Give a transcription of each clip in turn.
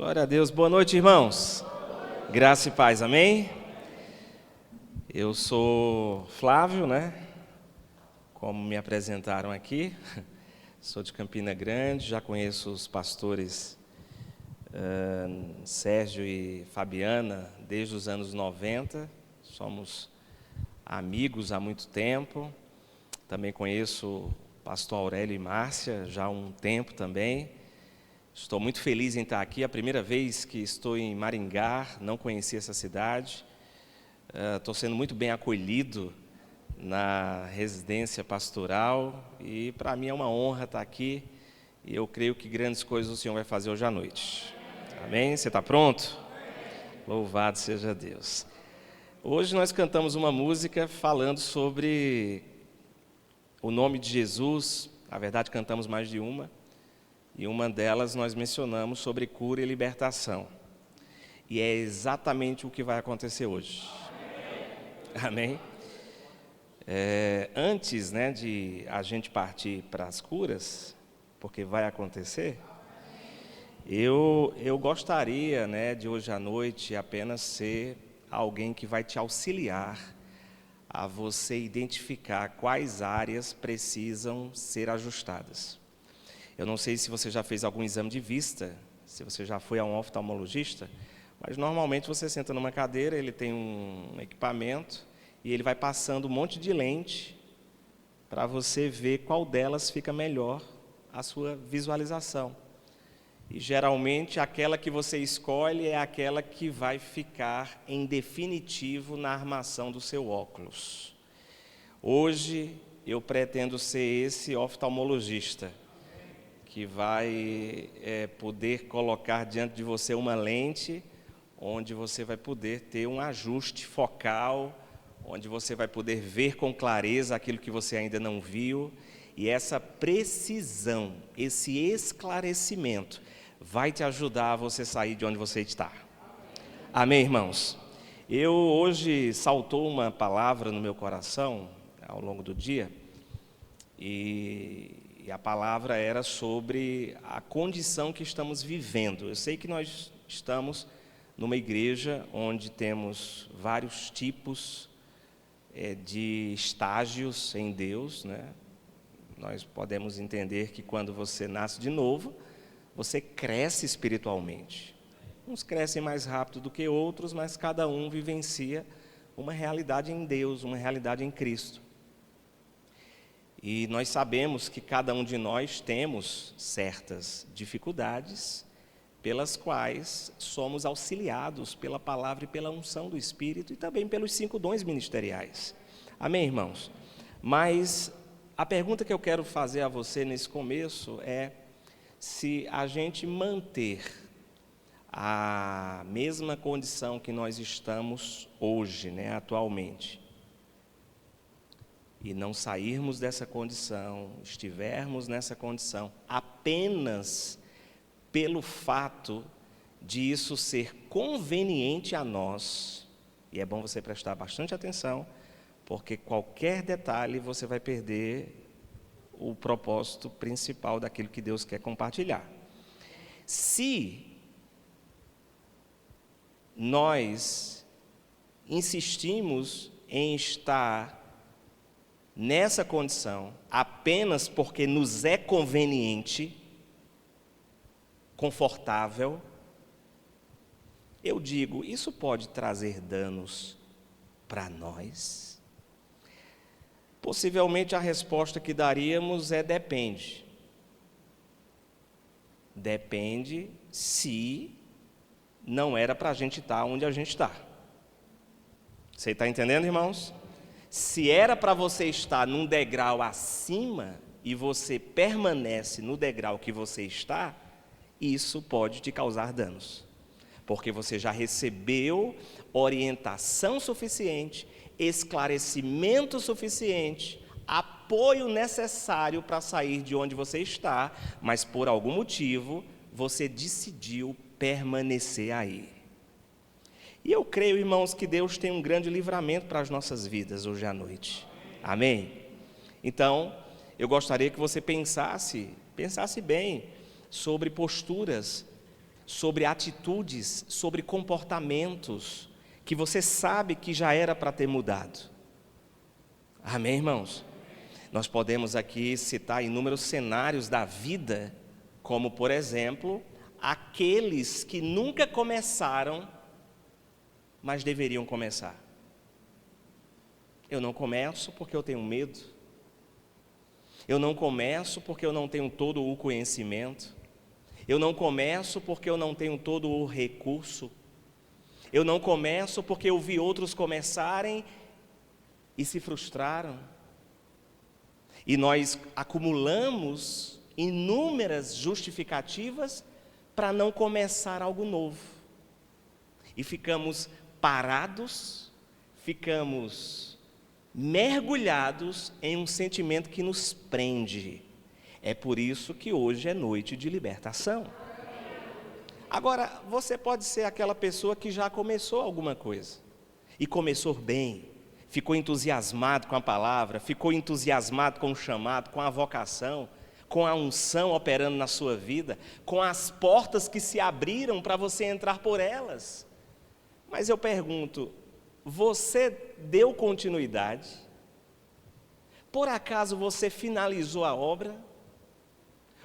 Glória a Deus. Boa noite, irmãos. Graça e paz, amém? Eu sou Flávio, Como me apresentaram aqui. Sou de Campina Grande, já conheço os pastores Sérgio e Fabiana desde os anos 90. Somos amigos há muito tempo. Também conheço o pastor Aurélio e Márcia já há um tempo também. Estou muito feliz em estar aqui, a primeira vez que estou em Maringá, não conheci essa cidade. Estou sendo muito bem acolhido na residência pastoral e para mim é uma honra estar aqui e eu creio que grandes coisas o Senhor vai fazer hoje à noite. Amém? Você está pronto? Louvado seja Deus. Hoje nós cantamos uma música falando sobre o nome de Jesus. Na verdade, cantamos mais de uma. E uma delas nós mencionamos sobre cura e libertação. E é exatamente o que vai acontecer hoje. Amém? Antes de a gente partir para as curas, porque vai acontecer, eu gostaria de hoje à noite apenas ser alguém que vai te auxiliar a você identificar quais áreas precisam ser ajustadas. Eu não sei se você já fez algum exame de vista, se você já foi a um oftalmologista, mas normalmente você senta numa cadeira, ele tem um equipamento e ele vai passando um monte de lente para você ver qual delas fica melhor a sua visualização. E geralmente aquela que você escolhe é aquela que vai ficar em definitivo na armação do seu óculos. Hoje eu pretendo ser esse oftalmologista que vai poder colocar diante de você uma lente, onde você vai poder ter um ajuste focal, onde você vai poder ver com clareza aquilo que você ainda não viu, e essa precisão, esse esclarecimento, vai te ajudar a você sair de onde você está. Amém, irmãos? Hoje saltou uma palavra no meu coração, ao longo do dia, e a palavra era sobre a condição que estamos vivendo. Eu sei que nós estamos numa igreja onde temos vários tipos de estágios em Deus, Nós podemos entender que quando você nasce de novo, você cresce espiritualmente. Uns crescem mais rápido do que outros, mas cada um vivencia uma realidade em Deus, uma realidade em Cristo. E nós sabemos que cada um de nós temos certas dificuldades pelas quais somos auxiliados pela palavra e pela unção do Espírito e também pelos 5 dons ministeriais. Amém, irmãos? Mas a pergunta que eu quero fazer a você nesse começo é se a gente manter a mesma condição que nós estamos hoje, atualmente, e não sairmos dessa condição, estivermos nessa condição apenas pelo fato de isso ser conveniente a nós, e é bom você prestar bastante atenção, porque qualquer detalhe você vai perder o propósito principal daquilo que Deus quer compartilhar. Se nós insistimos em estar nessa condição apenas porque nos é conveniente, confortável, eu digo, isso pode trazer danos para nós? Possivelmente a resposta que daríamos é depende. Depende se não era para a gente estar onde a gente está. Você está entendendo, irmãos? Se era para você estar num degrau acima e você permanece no degrau que você está, isso pode te causar danos. Porque você já recebeu orientação suficiente, esclarecimento suficiente, apoio necessário para sair de onde você está, mas por algum motivo você decidiu permanecer aí. E eu creio, irmãos, que Deus tem um grande livramento para as nossas vidas hoje à noite. Amém? Então, eu gostaria que você pensasse bem sobre posturas, sobre atitudes, sobre comportamentos que você sabe que já era para ter mudado. Amém, irmãos? Nós podemos aqui citar inúmeros cenários da vida, como, por exemplo, aqueles que nunca começaram, mas deveriam começar. Eu não começo porque eu tenho medo. Eu não começo porque eu não tenho todo o conhecimento. Eu não começo porque eu não tenho todo o recurso. Eu não começo porque eu vi outros começarem e se frustraram. E nós acumulamos inúmeras justificativas para não começar algo novo. E ficamos parados, ficamos mergulhados em um sentimento que nos prende. É por isso que hoje é noite de libertação. Agora, você pode ser aquela pessoa que já começou alguma coisa, e começou bem, ficou entusiasmado com a palavra, ficou entusiasmado com o chamado, com a vocação, com a unção operando na sua vida, com as portas que se abriram para você entrar por elas. Mas eu pergunto, você deu continuidade? Por acaso você finalizou a obra?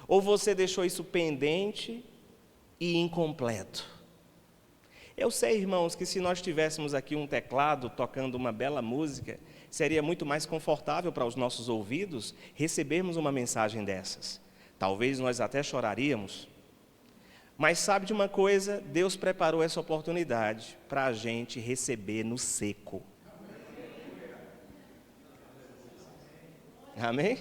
Ou você deixou isso pendente e incompleto? Eu sei, irmãos, que se nós tivéssemos aqui um teclado tocando uma bela música, seria muito mais confortável para os nossos ouvidos recebermos uma mensagem dessas. Talvez nós até choraríamos. Mas sabe de uma coisa? Deus preparou essa oportunidade para a gente receber no seco. Amém?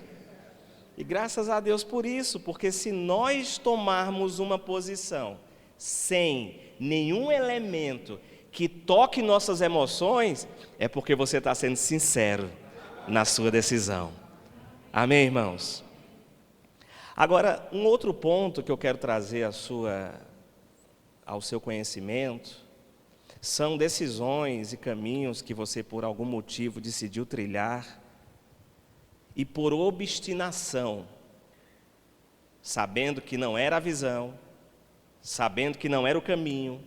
E graças a Deus por isso, porque se nós tomarmos uma posição sem nenhum elemento que toque nossas emoções, é porque você está sendo sincero na sua decisão. Amém, irmãos? Agora, um outro ponto que eu quero trazer ao seu conhecimento, são decisões e caminhos que você por algum motivo decidiu trilhar, e por obstinação, sabendo que não era a visão, sabendo que não era o caminho,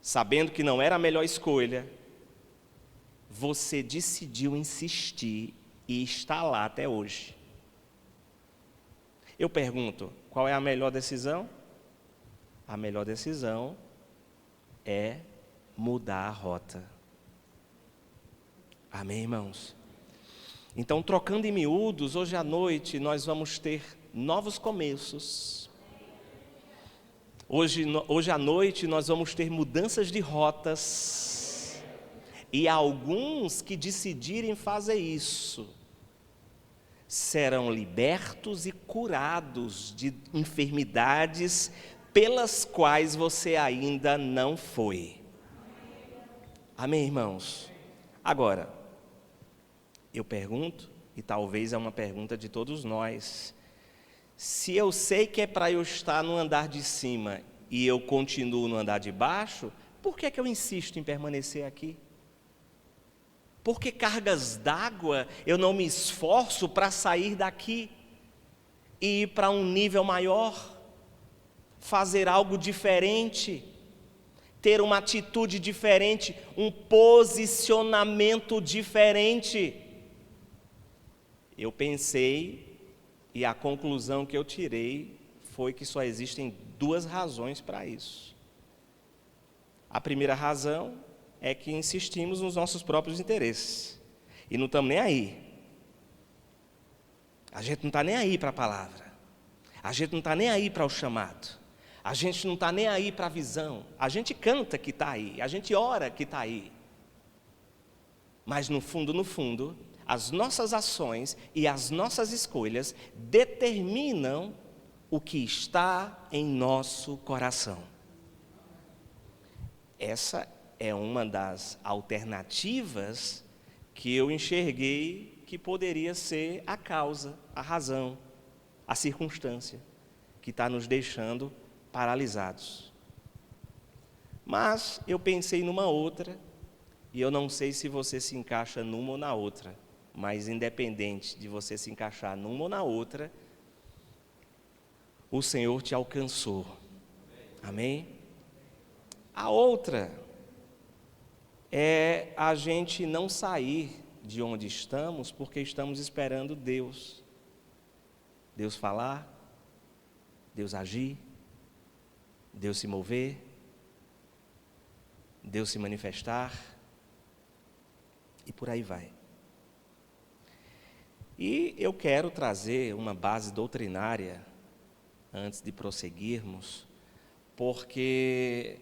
sabendo que não era a melhor escolha, você decidiu insistir e está lá até hoje. Eu pergunto, qual é a melhor decisão? A melhor decisão é mudar a rota. Amém, irmãos? Então, trocando em miúdos, hoje à noite nós vamos ter novos começos. Hoje à noite nós vamos ter mudanças de rotas. E alguns que decidirem fazer isso serão libertos e curados de enfermidades pelas quais você ainda não foi. Amém, irmãos? Agora, eu pergunto, e talvez é uma pergunta de todos nós, se eu sei que é para eu estar no andar de cima e eu continuo no andar de baixo, por que é que eu insisto em permanecer aqui? Por que cargas d'água eu não me esforço para sair daqui e ir para um nível maior, fazer algo diferente, ter uma atitude diferente, um posicionamento diferente? Eu pensei e a conclusão que eu tirei foi que só existem duas razões para isso. A primeira razão é que insistimos nos nossos próprios interesses e não estamos nem aí. A gente não está nem aí para a palavra, a gente não está nem aí para o chamado, a gente não está nem aí para a visão, a gente canta que está aí, a gente ora que está aí, mas no fundo, as nossas ações e as nossas escolhas determinam o que está em nosso coração. Essa é uma das alternativas que eu enxerguei que poderia ser a causa, a razão, a circunstância que está nos deixando paralisados. Mas eu pensei numa outra, e eu não sei se você se encaixa numa ou na outra, mas independente de você se encaixar numa ou na outra, o Senhor te alcançou. Amém? A outra é a gente não sair de onde estamos porque estamos esperando Deus. Deus falar, Deus agir, Deus se mover, Deus se manifestar, e por aí vai. E eu quero trazer uma base doutrinária, antes de prosseguirmos, porque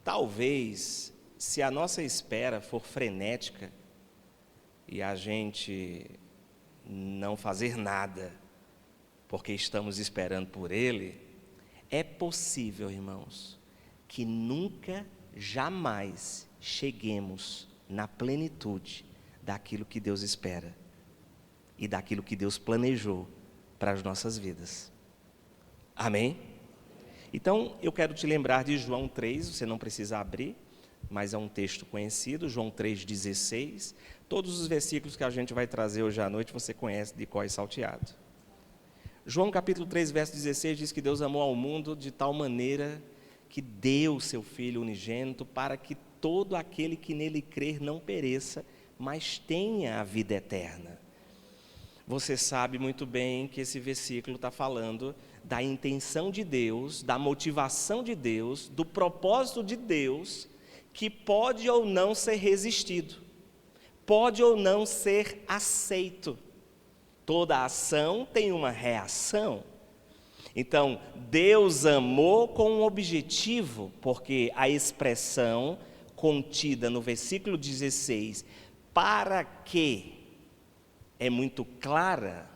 talvez, se a nossa espera for frenética, e a gente não fazer nada, porque estamos esperando por Ele, é possível, irmãos, que nunca, jamais cheguemos na plenitude daquilo que Deus espera e daquilo que Deus planejou para as nossas vidas. Amém? Então, eu quero te lembrar de João 3, você não precisa abrir, mas é um texto conhecido, João 3,16. Todos os versículos que a gente vai trazer hoje à noite, você conhece de cor e salteado. João capítulo 3, verso 16, diz que Deus amou ao mundo de tal maneira que deu seu Filho unigênito para que todo aquele que nele crer não pereça, mas tenha a vida eterna. Você sabe muito bem que esse versículo está falando da intenção de Deus, da motivação de Deus, do propósito de Deus, que pode ou não ser resistido, pode ou não ser aceito. Toda ação tem uma reação. Então, Deus amou com um objetivo, porque a expressão contida no versículo 16, para que, é muito clara.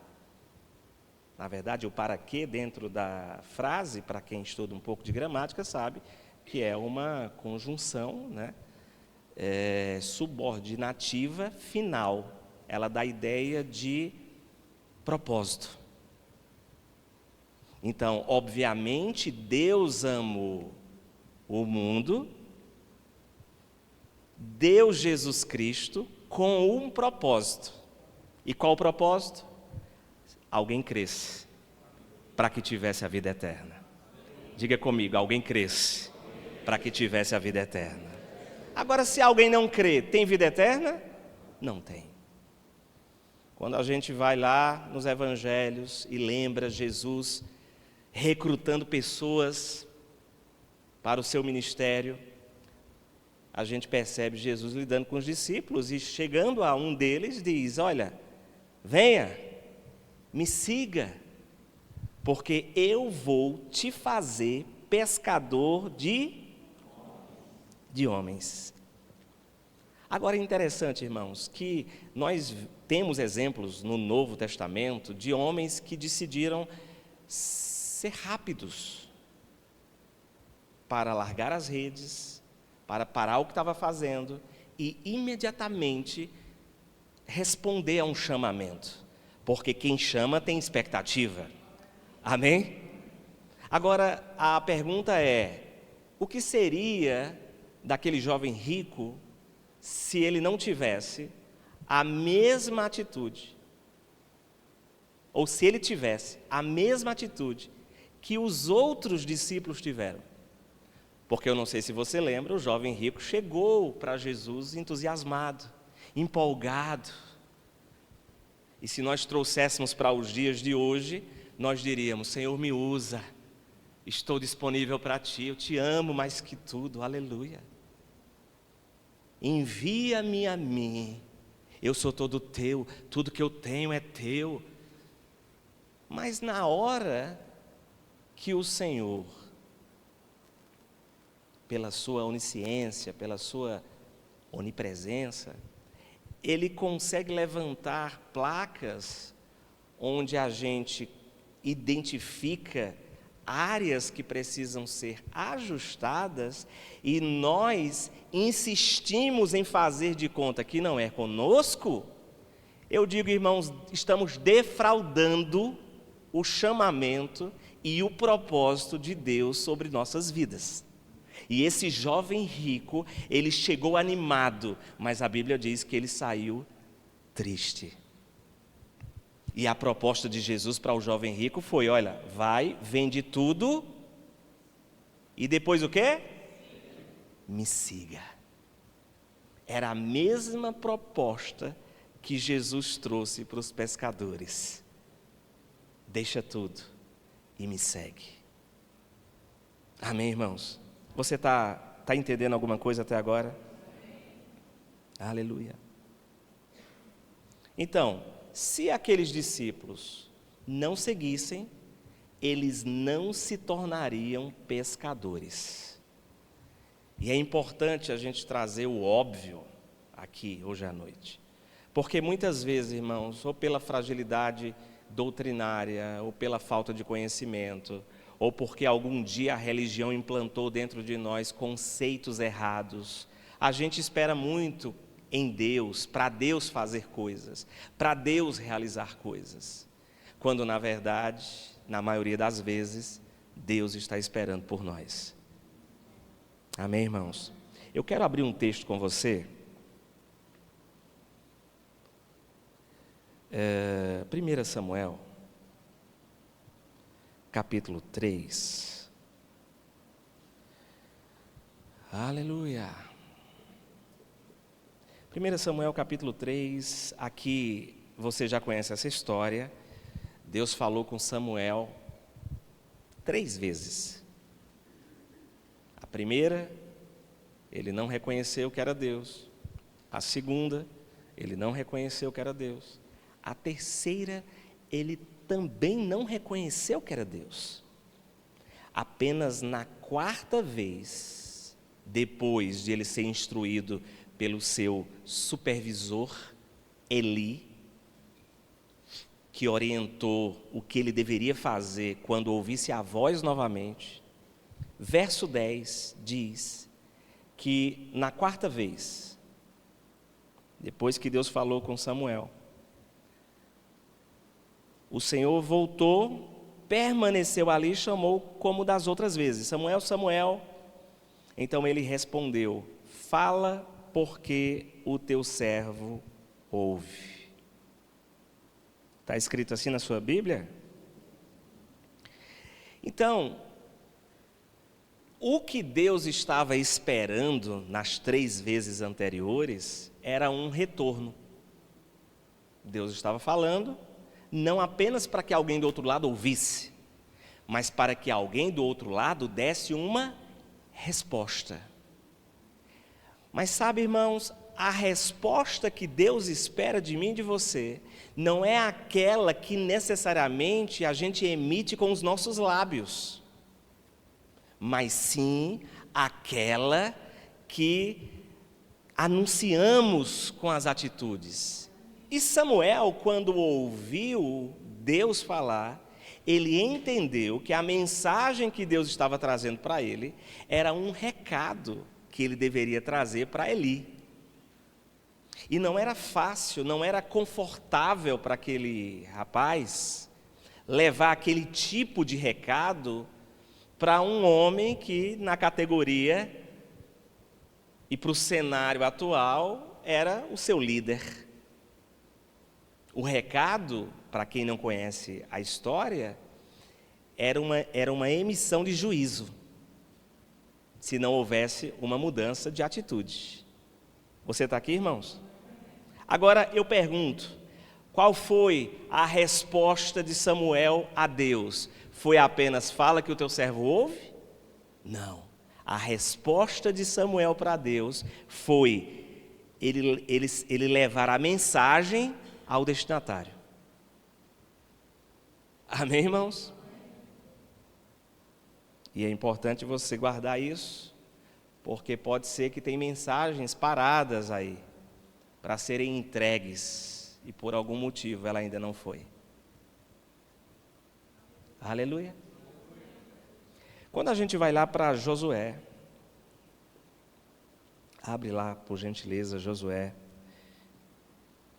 Na verdade, o para que dentro da frase, para quem estuda um pouco de gramática, sabe que é uma conjunção, né, subordinativa final. Ela dá a ideia de propósito. Então, obviamente, Deus amou o mundo, deu Jesus Cristo com um propósito. E qual o propósito? Alguém cresce, para que tivesse a vida eterna. Diga comigo, alguém cresce, para que tivesse a vida eterna. Agora, se alguém não crê, tem vida eterna? Não tem. Quando a gente vai lá nos evangelhos e lembra Jesus recrutando pessoas para o seu ministério, a gente percebe Jesus lidando com os discípulos e chegando a um deles diz, olha, venha, me siga, porque eu vou te fazer pescador de homens. Agora é interessante, irmãos, que nós temos exemplos no Novo Testamento de homens que decidiram ser rápidos para largar as redes, para parar o que estava fazendo e imediatamente responder a um chamamento, porque quem chama tem expectativa. Amém? Agora, a pergunta é, o que seria daquele jovem rico se ele não tivesse a mesma atitude, ou se ele tivesse a mesma atitude que os outros discípulos tiveram? Porque eu não sei se você lembra, o jovem rico chegou para Jesus entusiasmado, empolgado. E se nós trouxéssemos para os dias de hoje, nós diríamos, Senhor, me usa, estou disponível para Ti, eu Te amo mais que tudo, aleluia. Envia-me a mim, eu sou todo Teu, tudo que eu tenho é Teu. Mas na hora que o Senhor, pela sua onisciência, pela sua onipresença, Ele consegue levantar placas onde a gente identifica áreas que precisam ser ajustadas e nós insistimos em fazer de conta que não é conosco. Eu digo, irmãos, estamos defraudando o chamamento e o propósito de Deus sobre nossas vidas. E esse jovem rico, ele chegou animado, mas a Bíblia diz que ele saiu triste. E a proposta de Jesus para o jovem rico foi, olha, vai, vende tudo E depois o quê? Me siga. Era a mesma proposta que Jesus trouxe para os pescadores. Deixa tudo e me segue. Amém, irmãos? Você está entendendo alguma coisa até agora? Aleluia. Então, se aqueles discípulos não seguissem, eles não se tornariam pescadores. E é importante a gente trazer o óbvio aqui, hoje à noite. Porque muitas vezes, irmãos, ou pela fragilidade doutrinária, ou pela falta de conhecimento, ou porque algum dia a religião implantou dentro de nós conceitos errados, a gente espera muito em Deus, para Deus fazer coisas, para Deus realizar coisas. Quando, na verdade, na maioria das vezes, Deus está esperando por nós. Amém, irmãos? Eu quero abrir um texto com você. 1 Samuel, capítulo 3. Aleluia. 1 Samuel, capítulo 3, aqui você já conhece essa história. Deus falou com Samuel 3 vezes. A primeira, ele não reconheceu que era Deus. A segunda, ele não reconheceu que era Deus. A terceira, ele também não reconheceu que era Deus. Apenas na 4ª vez, depois de ele ser instruído pelo seu supervisor, Eli, que orientou o que ele deveria fazer quando ouvisse a voz novamente. Verso 10 diz que na 4ª vez, depois que Deus falou com Samuel, o Senhor voltou, permaneceu ali e chamou como das outras vezes: Samuel, Samuel. Então ele respondeu: fala, porque o teu servo ouve. Está escrito assim na sua Bíblia? Então, o que Deus estava esperando nas 3 vezes anteriores era um retorno. Deus estava falando, não apenas para que alguém do outro lado ouvisse, mas para que alguém do outro lado desse uma resposta. Mas sabe, irmãos, a resposta que Deus espera de mim e de você não é aquela que necessariamente a gente emite com os nossos lábios, mas sim aquela que anunciamos com as atitudes. E Samuel, quando ouviu Deus falar, ele entendeu que a mensagem que Deus estava trazendo para ele era um recado que ele deveria trazer para Eli. E não era fácil, não era confortável para aquele rapaz levar aquele tipo de recado para um homem que, na categoria e para o cenário atual, era o seu líder. O recado, para quem não conhece a história, era uma emissão de juízo, se não houvesse uma mudança de atitude. Você está aqui, irmãos? Agora eu pergunto, qual foi a resposta de Samuel a Deus? Foi apenas fala que o teu servo ouve? Não. A resposta de Samuel para Deus foi ele levar a mensagem ao destinatário. Amém, irmãos? E é importante você guardar isso, porque pode ser que tem mensagens paradas aí, para serem entregues, e por algum motivo ela ainda não foi. Aleluia. Quando a gente vai lá para Josué, abre lá, por gentileza, Josué,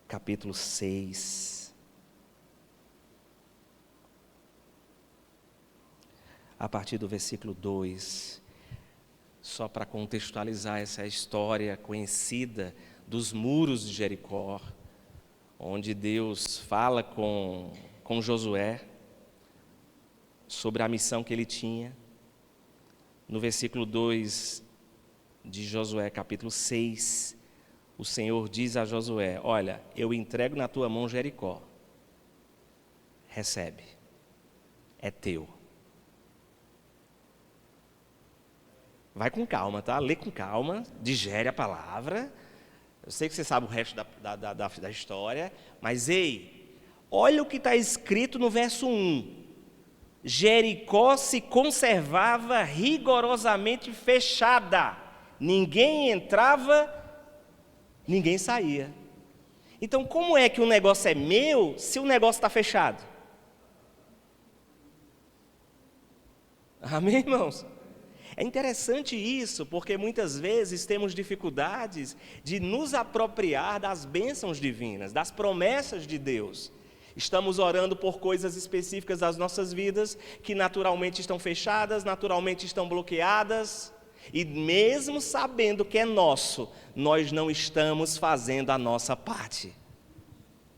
capítulo 6. A partir do versículo 2, só para contextualizar essa história conhecida dos muros de Jericó, onde Deus fala com Josué sobre a missão que ele tinha. No versículo 2 de Josué, capítulo 6, o Senhor diz a Josué: olha, eu entrego na tua mão Jericó. Recebe. É teu. Vai com calma, tá? Lê com calma, digere a palavra. Eu sei que você sabe o resto da história, mas ei, olha o que está escrito no verso 1. Jericó se conservava rigorosamente fechada. Ninguém entrava, ninguém saía. Então, como é que o negócio é meu se o negócio está fechado? Amém, irmãos? É interessante isso, porque muitas vezes temos dificuldades de nos apropriar das bênçãos divinas, das promessas de Deus. Estamos orando por coisas específicas das nossas vidas, que naturalmente estão fechadas, naturalmente estão bloqueadas, e mesmo sabendo que é nosso, nós não estamos fazendo a nossa parte.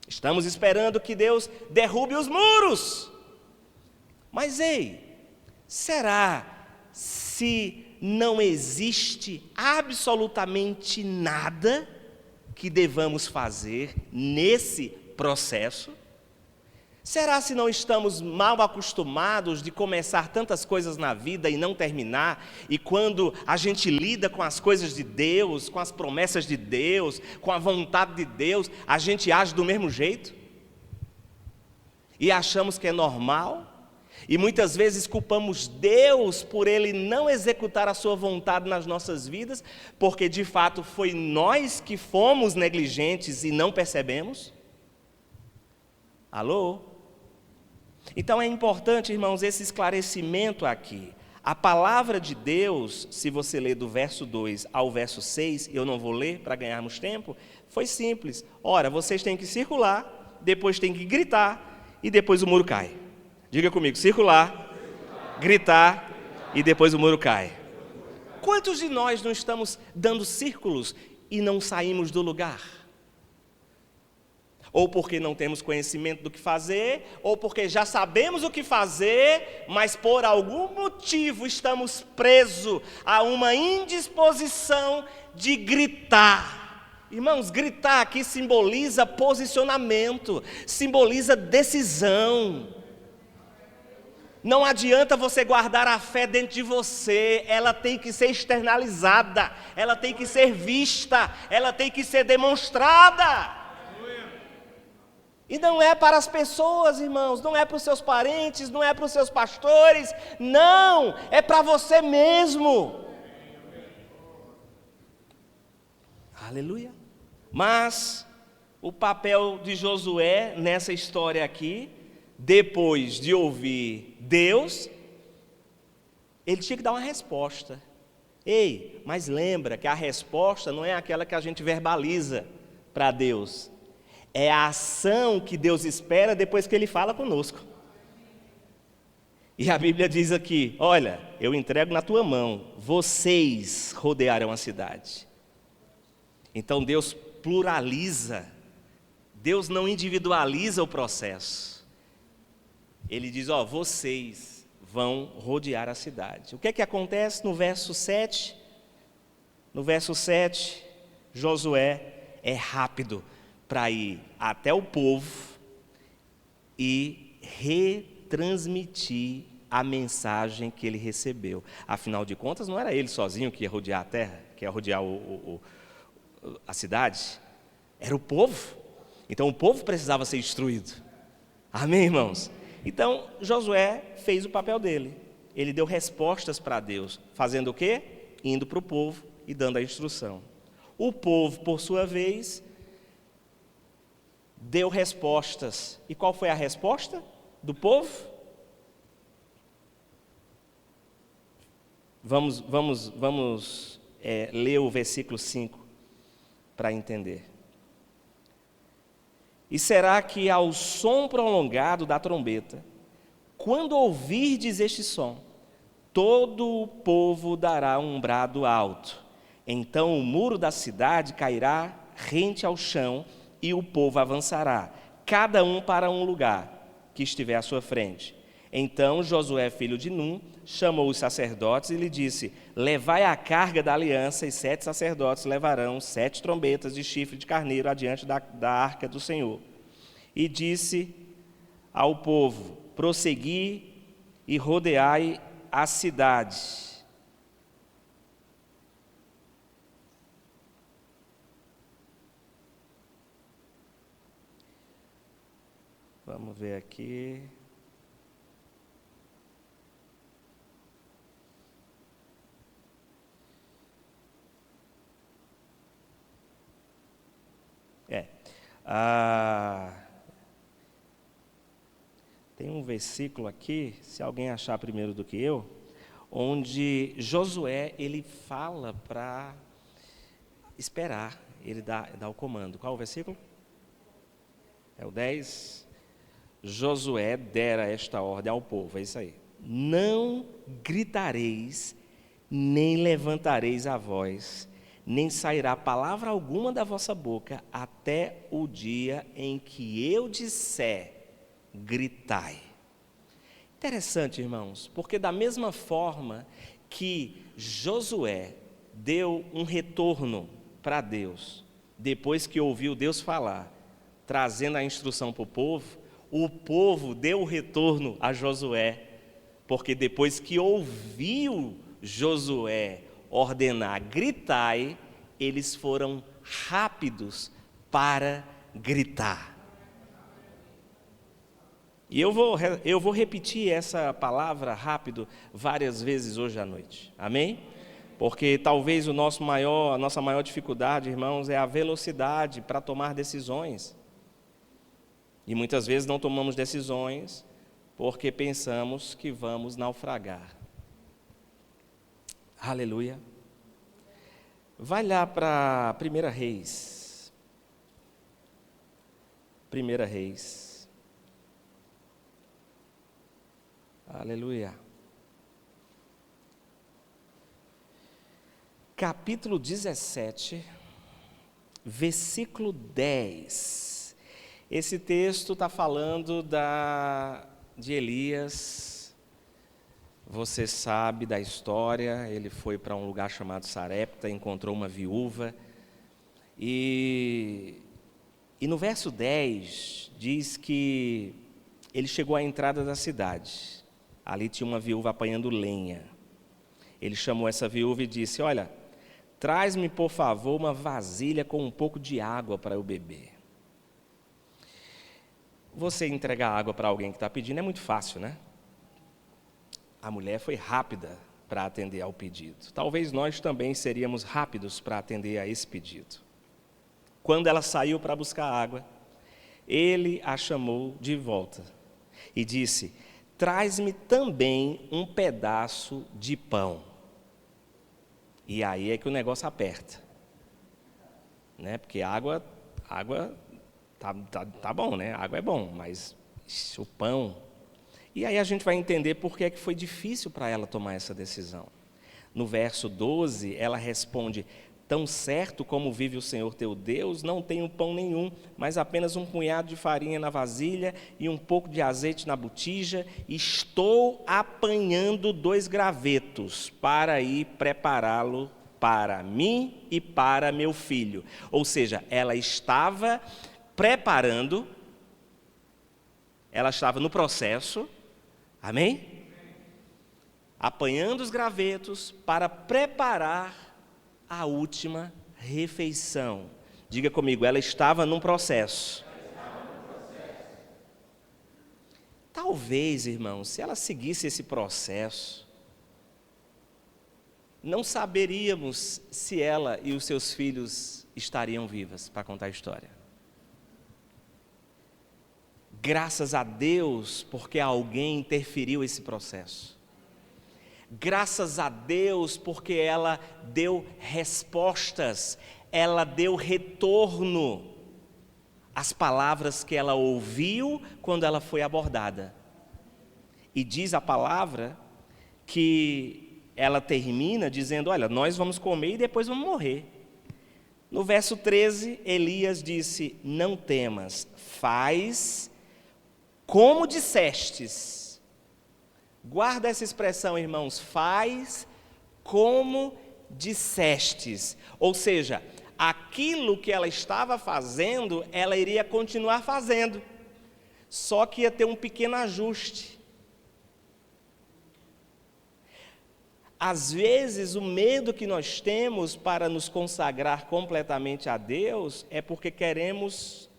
Estamos esperando que Deus derrube os muros. Mas ei, será se não existe absolutamente nada que devamos fazer nesse processo? Será se não estamos mal acostumados de começar tantas coisas na vida e não terminar? E quando a gente lida com as coisas de Deus, com as promessas de Deus, com a vontade de Deus, a gente age do mesmo jeito? E achamos que é normal? E muitas vezes culpamos Deus por Ele não executar a sua vontade nas nossas vidas, porque de fato foi nós que fomos negligentes e não percebemos? Alô? Então é importante, irmãos, esse esclarecimento aqui. A palavra de Deus, se você ler do verso 2 ao verso 6, eu não vou ler para ganharmos tempo, foi simples. Ora, vocês têm que circular, depois têm que gritar e depois o muro cai. Diga comigo, circular, gritar e depois o muro cai. Quantos de nós não estamos dando círculos e não saímos do lugar? Ou porque não temos conhecimento do que fazer, ou porque já sabemos o que fazer, mas por algum motivo estamos presos a uma indisposição de gritar. Irmãos, gritar aqui simboliza posicionamento, simboliza decisão. Não adianta você guardar a fé dentro de você, ela tem que ser externalizada, ela tem que ser vista, ela tem que ser demonstrada. E não é para as pessoas, irmãos, não é para os seus parentes, não é para os seus pastores, não, é para você mesmo. Aleluia. Mas o papel de Josué nessa história aqui, depois de ouvir Deus, ele tinha que dar uma resposta. Ei, mas lembra que a resposta não é aquela que a gente verbaliza para Deus. É a ação que Deus espera depois que Ele fala conosco. E a Bíblia diz aqui, olha, eu entrego na tua mão, vocês rodearão a cidade. Então Deus pluraliza, Deus não individualiza o processo. Ele diz, vocês vão rodear a cidade. O que é que acontece no verso 7? No verso 7, Josué é rápido para ir até o povo e retransmitir a mensagem que ele recebeu. Afinal de contas, não era ele sozinho que ia rodear a terra, que ia rodear a cidade, era o povo. Então o povo precisava ser instruído. Amém, irmãos? Então Josué fez o papel dele. Ele deu respostas para Deus, fazendo o quê? Indo para o povo e dando a instrução. O povo, por sua vez, deu respostas. E qual foi a resposta do povo? Vamos ler o versículo 5 para entender. E será que ao som prolongado da trombeta, quando ouvirdes este som, todo o povo dará um brado alto. Então o muro da cidade cairá rente ao chão e o povo avançará, cada um para um lugar que estiver à sua frente. Então Josué, filho de Num, chamou os sacerdotes e lhe disse: levai a carga da aliança, e 7 sacerdotes levarão 7 trombetas de chifre de carneiro adiante da arca do Senhor. E disse ao povo: prossegui e rodeai a cidade. Vamos ver aqui. Tem um versículo aqui, se alguém achar primeiro do que eu, onde Josué, ele fala para esperar, ele dá o comando. Qual o versículo? É o 10. Josué dera esta ordem ao povo, é isso aí. Não gritareis, nem levantareis a voz, nem sairá palavra alguma da vossa boca, até o dia em que eu disser, gritai. Interessante, irmãos, porque da mesma forma que Josué deu um retorno para Deus, depois que ouviu Deus falar, trazendo a instrução para o povo deu o retorno a Josué, porque depois que ouviu Josué ordenar, gritai, eles foram rápidos para gritar. E eu vou repetir essa palavra rápido várias vezes hoje à noite, amém? Porque talvez a nossa maior dificuldade, irmãos, é a velocidade para tomar decisões. E muitas vezes não tomamos decisões porque pensamos que vamos naufragar. Aleluia. Vai lá para 1 Reis. 1 Reis. Aleluia. Capítulo 17, versículo 10. Esse texto está falando de Elias. Você sabe da história, ele foi para um lugar chamado Sarepta, encontrou uma viúva. E no verso 10 diz que ele chegou à entrada da cidade. Ali tinha uma viúva apanhando lenha. Ele chamou essa viúva e disse: olha, traz-me por favor uma vasilha com um pouco de água para eu beber. Você entregar água para alguém que está pedindo é muito fácil, né? A mulher foi rápida para atender ao pedido. Talvez nós também seríamos rápidos para atender a esse pedido. Quando ela saiu para buscar água, ele a chamou de volta e disse: traz-me também um pedaço de pão. E aí é que o negócio aperta, né? Porque água tá bom, né? Água é bom, mas o pão. E aí a gente vai entender por que é que foi difícil para ela tomar essa decisão. No verso 12, ela responde: tão certo como vive o Senhor teu Deus, não tenho pão nenhum, mas apenas um punhado de farinha na vasilha e um pouco de azeite na botija. Estou apanhando 2 gravetos para ir prepará-lo para mim e para meu filho. Ou seja, ela estava preparando, ela estava no processo, amém? Apanhando os gravetos para preparar a última refeição. Diga comigo, ela estava num processo. Talvez, irmãos, se ela seguisse esse processo, não saberíamos se ela e os seus filhos estariam vivas para contar a história. Graças a Deus, porque alguém interferiu esse processo. Graças a Deus, porque ela deu respostas, ela deu retorno às palavras que ela ouviu quando ela foi abordada. E diz a palavra que ela termina dizendo: olha, nós vamos comer e depois vamos morrer. No verso 13, Elias disse: não temas, faz como dissestes, Guarda essa expressão, irmãos, faz como dissestes. Ou seja, aquilo que ela estava fazendo, ela iria continuar fazendo. Só que ia ter um pequeno ajuste. Às vezes, o medo que nós temos para nos consagrar completamente a Deus é porque tememos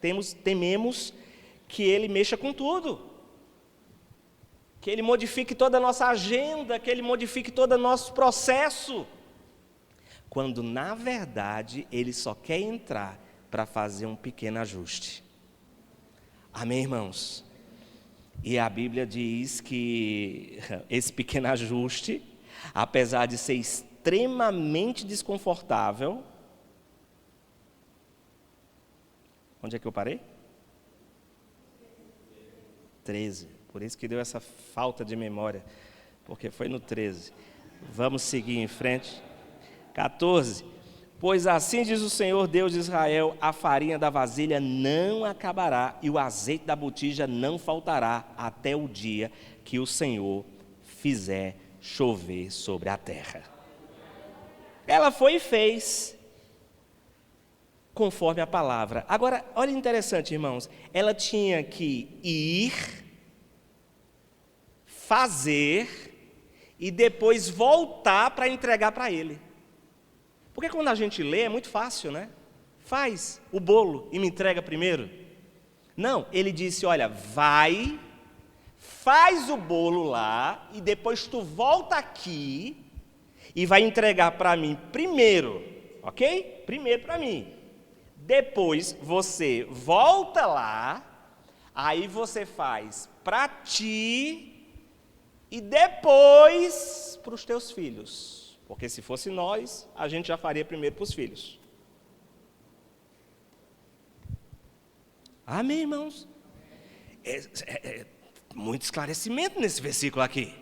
que Ele mexa com tudo. Que Ele modifique toda a nossa agenda, que Ele modifique todo o nosso processo. Quando, na verdade, Ele só quer entrar para fazer um pequeno ajuste. Amém, irmãos? E a Bíblia diz que esse pequeno ajuste, apesar de ser extremamente desconfortável... Onde é que eu parei? 13. Por isso que deu essa falta de memória, porque foi no 13. Vamos seguir em frente. 14. Pois assim diz o Senhor Deus de Israel, a farinha da vasilha não acabará e o azeite da botija não faltará até o dia que o Senhor fizer chover sobre a terra. Ela foi e fez conforme a palavra. Agora, olha interessante, irmãos, ela tinha que ir, fazer e depois voltar para entregar para ele. Porque quando a gente lê é muito fácil, né? Faz o bolo e me entrega primeiro. Não, ele disse, olha, vai, faz o bolo lá e depois tu volta aqui e vai entregar para mim primeiro, ok? Primeiro para mim. Depois você volta lá, aí você faz para ti e depois para os teus filhos. Porque se fosse nós, a gente já faria primeiro para os filhos. Amém, irmãos? Muito esclarecimento nesse versículo aqui.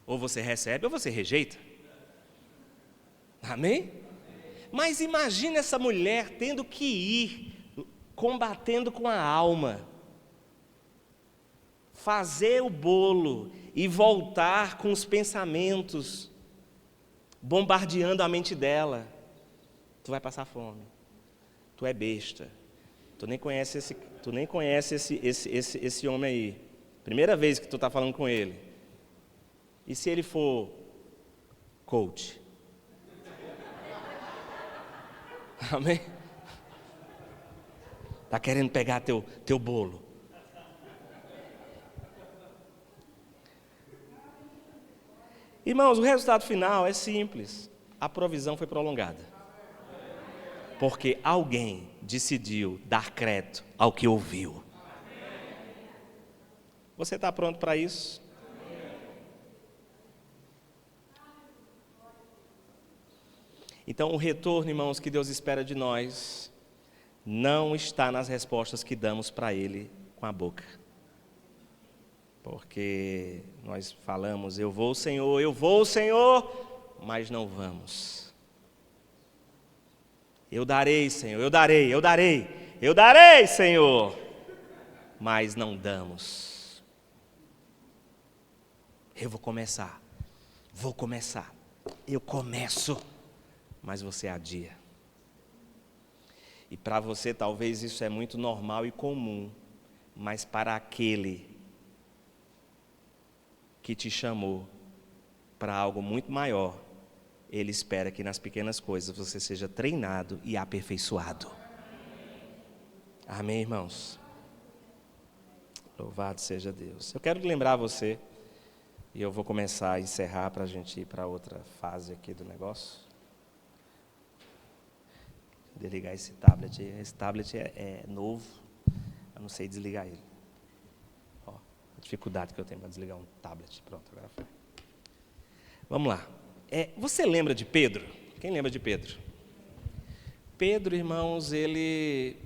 Ou você recebe ou você rejeita. Amém? Mas imagina essa mulher tendo que ir, combatendo com a alma, fazer o bolo e voltar com os pensamentos, bombardeando a mente dela. Tu vai passar fome, tu é besta, tu nem conhece esse homem aí, primeira vez que tu está falando com ele. E se ele for coach? Amém? Está querendo pegar teu bolo. Irmãos, o resultado final é simples. A provisão foi prolongada. Porque alguém decidiu dar crédito ao que ouviu. Você está pronto para isso? Então, o retorno, irmãos, que Deus espera de nós, não está nas respostas que damos para Ele com a boca. Porque nós falamos, eu vou, Senhor, mas não vamos. Eu darei, Senhor, eu darei, Senhor, mas não damos. Eu vou começar, eu começo, mas você adia. E para você talvez isso é muito normal e comum, mas para aquele que te chamou para algo muito maior, Ele espera que nas pequenas coisas você seja treinado e aperfeiçoado. Amém, irmãos? Louvado seja Deus. Eu quero lembrar você, e eu vou começar a encerrar para a gente ir para outra fase aqui do negócio. Desligar esse tablet. Esse tablet é novo, eu não sei desligar ele. Ó, a dificuldade que eu tenho para desligar um tablet. Pronto, agora foi. Vamos lá. Você lembra de Pedro? Quem lembra de Pedro? Pedro, irmãos, ele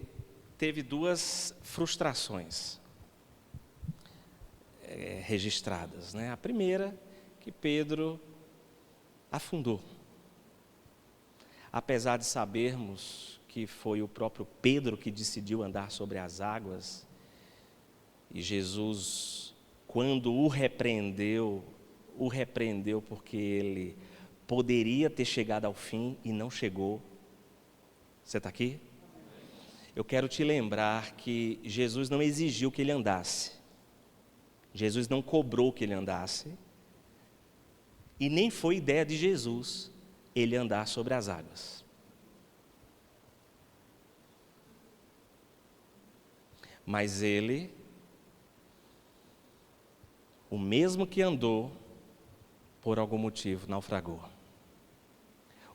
teve duas frustrações registradas, né? A primeira, que Pedro afundou. Apesar de sabermos que foi o próprio Pedro que decidiu andar sobre as águas, e Jesus quando o repreendeu porque ele poderia ter chegado ao fim e não chegou. Você está aqui? Eu quero te lembrar que Jesus não exigiu que ele andasse. Jesus não cobrou que ele andasse. E nem foi ideia de Jesus ele andar sobre as águas. Mas ele, o mesmo que andou, por algum motivo naufragou.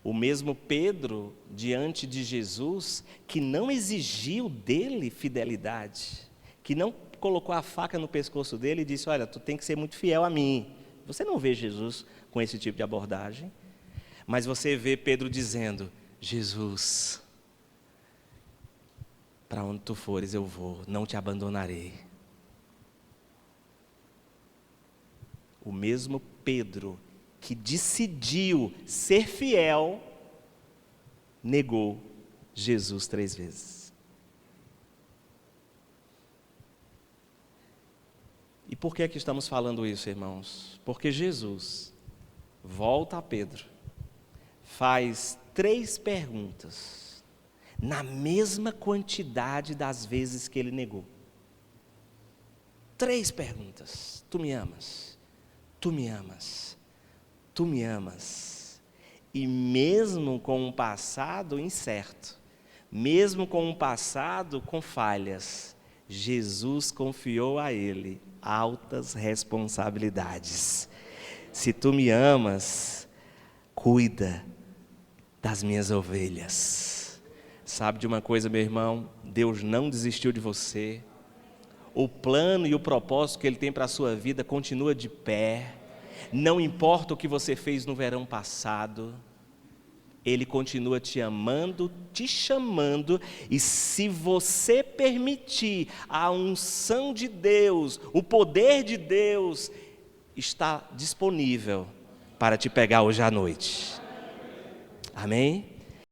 O mesmo Pedro, diante de Jesus, que não exigiu dele fidelidade, que não colocou a faca no pescoço dele e disse: olha, tu tem que ser muito fiel a mim. Você não vê Jesus com esse tipo de abordagem, mas você vê Pedro dizendo: Jesus, para onde tu fores eu vou, não te abandonarei. O mesmo Pedro que decidiu ser fiel, negou Jesus 3 vezes. E por que é que estamos falando isso, irmãos? Porque Jesus volta a Pedro, faz 3 perguntas, na mesma quantidade das vezes que ele negou. 3 perguntas. Tu me amas? Tu me amas? Tu me amas? E mesmo com um passado incerto, mesmo com um passado com falhas, Jesus confiou a ele altas responsabilidades. Se tu me amas, cuida das minhas ovelhas. Sabe de uma coisa, meu irmão? Deus não desistiu de você. O plano e o propósito que Ele tem para a sua vida continua de pé. Não importa o que você fez no verão passado, Ele continua te amando, te chamando, e se você permitir, a unção de Deus, o poder de Deus, está disponível para te pegar hoje à noite. Amém?